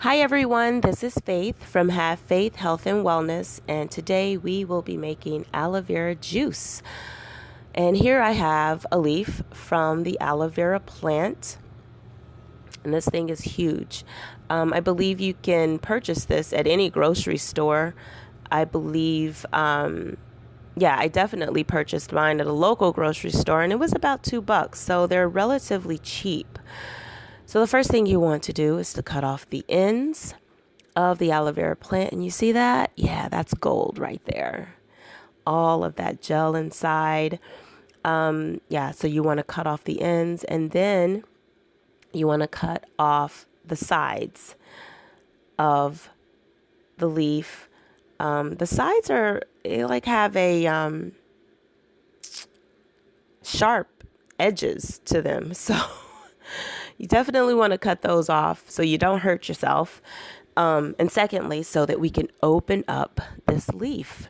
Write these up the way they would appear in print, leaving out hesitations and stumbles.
Hi everyone, this is Faith from Have Faith, Health and Wellness, and today we will be making aloe vera juice. And here I have a leaf from the aloe vera plant, and this thing is huge. I believe you can purchase this at any grocery store. I believe, I definitely purchased mine at a local grocery store, and it was about $2, so they're relatively cheap. So the first thing you want to do is to cut off the ends of the aloe vera plant, and you see that? Yeah, that's gold right there. All of that gel inside. So you want to cut off the ends, and then you want to cut off the sides of the leaf. The sides have a sharp edges to them, so you definitely want to cut those off so you don't hurt yourself. And secondly, so that we can open up this leaf.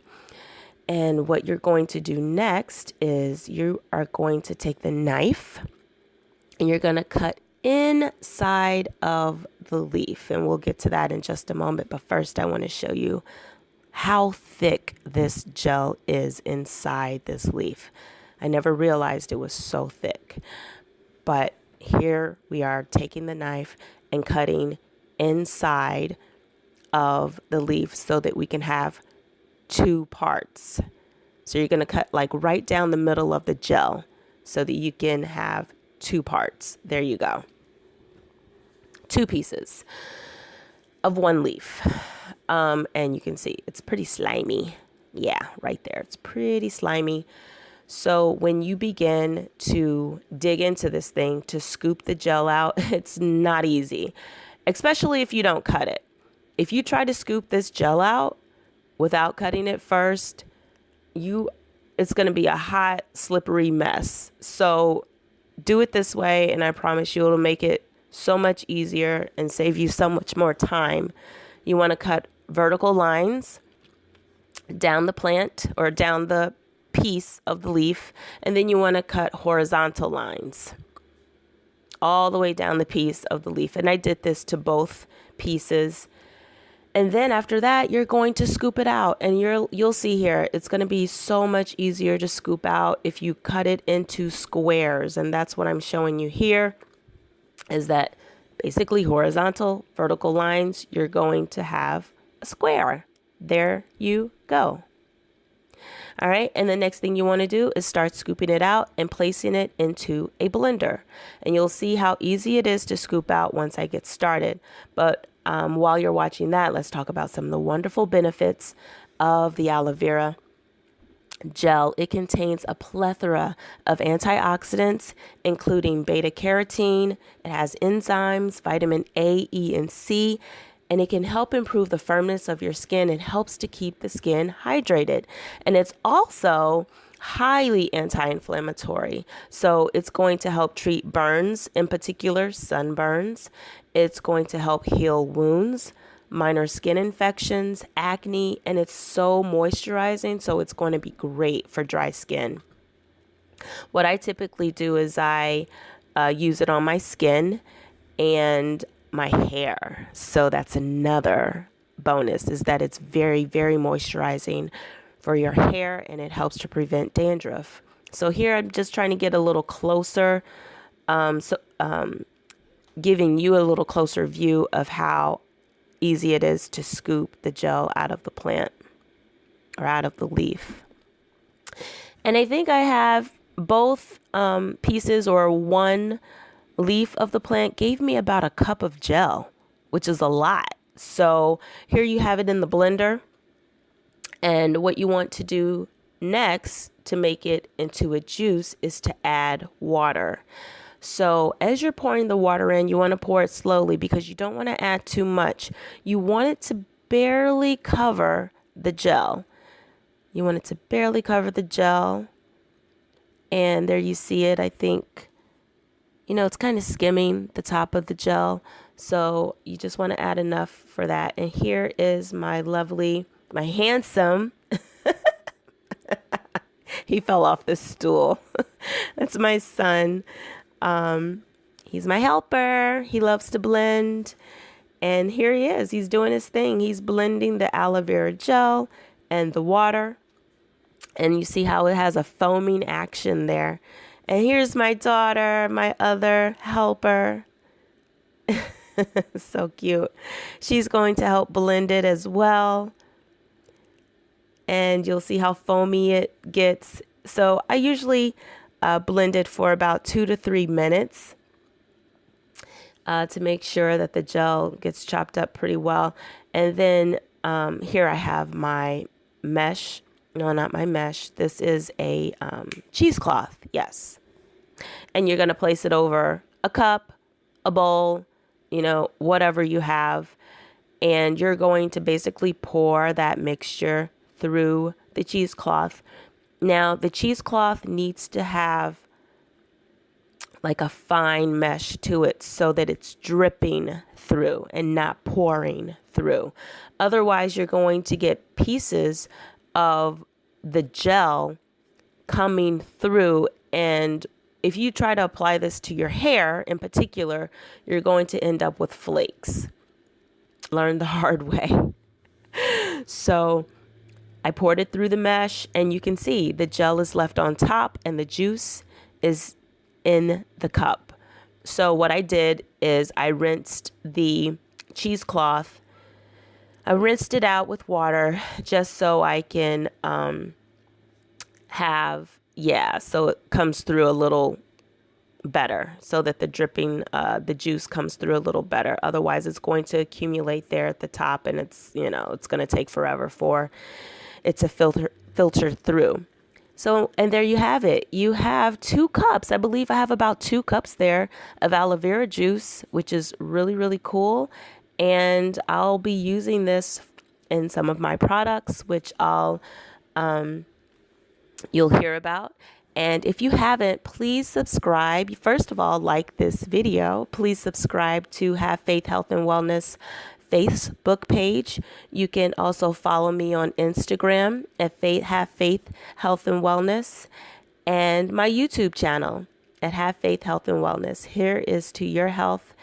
And what you're going to do next is you are going to take the knife and you're going to cut inside of the leaf. And we'll get to that in just a moment. But first, I want to show you how thick this gel is inside this leaf. I never realized it was so thick. But here we are taking the knife and cutting inside of the leaf so that we can have two parts. So you're going to cut like right down the middle of the gel so that you can have two parts. There you go. Two pieces of one leaf. And you can see it's pretty slimy. Yeah, right there. It's pretty slimy. So when you begin to dig into this thing to scoop the gel out, it's not easy, especially if you don't cut it. If you try to scoop this gel out without cutting it first, it's going to be a hot, slippery mess. So do it this way, and I promise you it'll make it so much easier and save you so much more time. You want to cut vertical lines down the plant or down the piece of the leaf, and then you want to cut horizontal lines all the way down the piece of the leaf. And I did this to both pieces. And then after that, you're going to scoop it out, and you'll see here it's going to be so much easier to scoop out if you cut it into squares. And that's what I'm showing you here, is that basically horizontal, vertical lines, you're going to have a square. There you go. All right, and the next thing you want to do is start scooping it out and placing it into a blender. And you'll see how easy it is to scoop out once I get started. But while you're watching that, let's talk about some of the wonderful benefits of the aloe vera gel. It contains a plethora of antioxidants, including beta carotene. It has enzymes, vitamin A, E, and C. And it can help improve the firmness of your skin. It helps to keep the skin hydrated. And it's also highly anti-inflammatory. So it's going to help treat burns, in particular sunburns. It's going to help heal wounds, minor skin infections, acne, and it's so moisturizing. So it's going to be great for dry skin. What I typically do is I use it on my skin and my hair. So that's another bonus, is that it's very, very moisturizing for your hair, and it helps to prevent dandruff. So here I'm just trying to get a little closer, giving you a little closer view of how easy it is to scoop the gel out of the plant or out of the leaf. And I think I have both pieces, or one leaf of the plant gave me about a cup of gel, which is a lot. So here you have it in the blender. And what you want to do next to make it into a juice is to add water. So as you're pouring the water in, you want to pour it slowly because you don't want to add too much. You want it to barely cover the gel. You want it to barely cover the gel. And there you see it, I think. It's kind of skimming the top of the gel. So you just want to add enough for that. And here is my handsome, he fell off the stool. That's my son. He's my helper. He loves to blend. And here he is. He's doing his thing. He's blending the aloe vera gel and the water. And you see how it has a foaming action there. And here's my daughter, my other helper. So cute. She's going to help blend it as well. And you'll see how foamy it gets. So I usually blend it for about 2 to 3 minutes to make sure that the gel gets chopped up pretty well. And then here I have my mesh. No, not my mesh. This is a cheesecloth. Yes. And you're going to place it over a cup, a bowl, whatever you have. And you're going to basically pour that mixture through the cheesecloth. Now, the cheesecloth needs to have like a fine mesh to it so that it's dripping through and not pouring through. Otherwise, you're going to get pieces of the gel coming through, and if you try to apply this to your hair in particular, you're going to end up with flakes. Learn the hard way. So I poured it through the mesh, and you can see the gel is left on top and the juice is in the cup. So what I did is I rinsed the cheesecloth. I rinsed it out with water just so I can so it comes through a little better, so that the dripping, the juice comes through a little better. Otherwise, it's going to accumulate there at the top, and it's going to take forever for it to filter through. So, and there you have it. You have 2 cups. I believe I have about 2 cups there of aloe vera juice, which is really, really cool. And I'll be using this in some of my products, which you'll hear about. And if you haven't, please subscribe. First of all, like this video. Please subscribe to Have Faith Health and Wellness Facebook page. You can also follow me on Instagram at Have Faith Health and Wellness, and my YouTube channel at Have Faith Health and Wellness. Here is to your health